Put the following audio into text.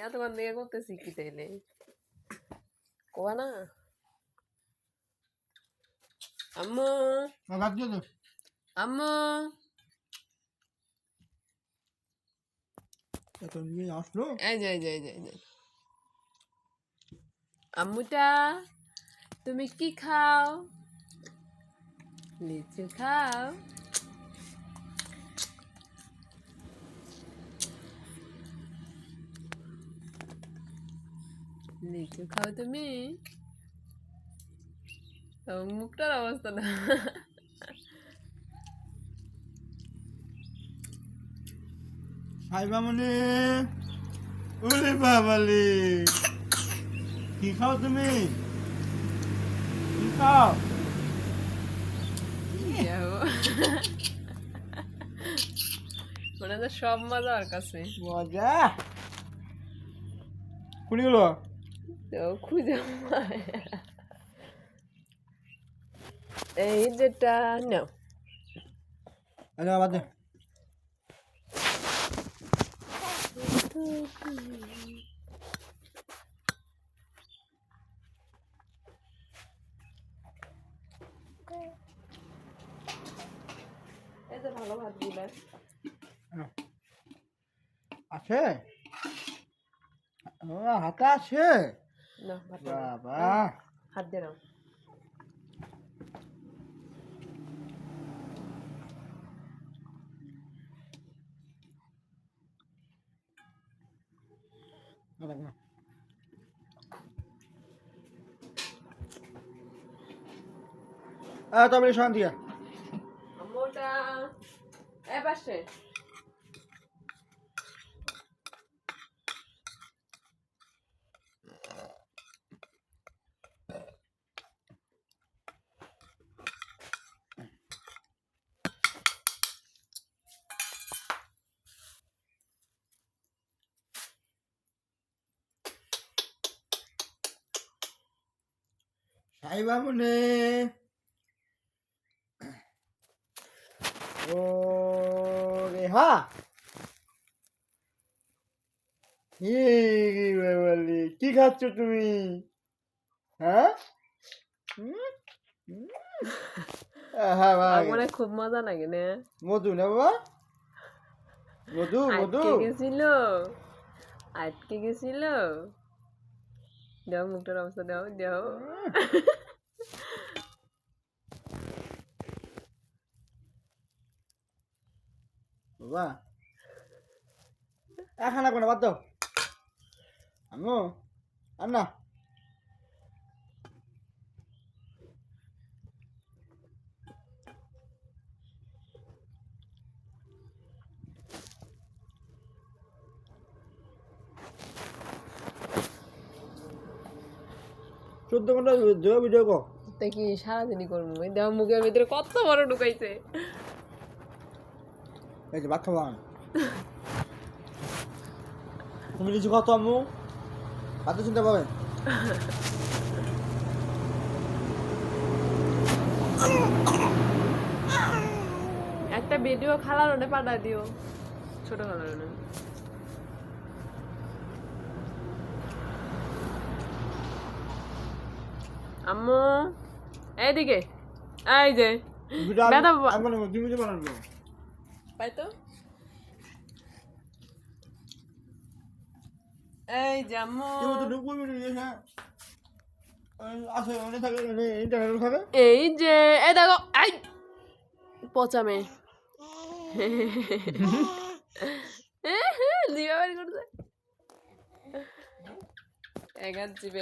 এতক্ষণ থেকে করতেছি কি তাইলে কোয়া না আম্মু আম্মু এই যে আম্মুটা তুমি কি খাও লিচু খাও লিচু খাও তুমি মুখটার অবস্থা না সাইবামনি ওরে বাবালে কি খাও তুমি কি খাও মনে হয় সব মজা ওর কাছে মজা কোনি গেলো তো খুঁজে এই যেটা নাও আরে বাদ দে এই যে ভালো ভাত দিলে আছে ও হাতে আছে না ভাত বাবা হাত দিয়ে নাও তবে শান্তি মোটা এ পাশে সাইবামনি ও রেহা কি খাচ্ছ তুমি হ্যাঁ হ্যাঁ আমার খুব মজা লাগে না মধু না বাবা মধু মধু আটকে গেছিল দাও মুখটার অবস্থা দাও দাও বাবা এখন না বাদ দাও আম্মু আর না চোদ্দ ঘন্টা ভিডিও কো তা কি সারাদিনই করবো দেহ মুখের ভিতরে কত বড় ঢুকাইছে এই যে ভাত খাওয়া তুমি কিছু কত আম্মু ভাত চিন্তা পাবেন একটা ভিডিও খালার ওনে পাঠা দিও ছোট খালার ওনে আম্মু এইদিকে এই যে পাই তো এই যে আম্মু এই যে এই দেখো এই পচা মেয়ে জিবা বাড়ি করছে এগার জিবে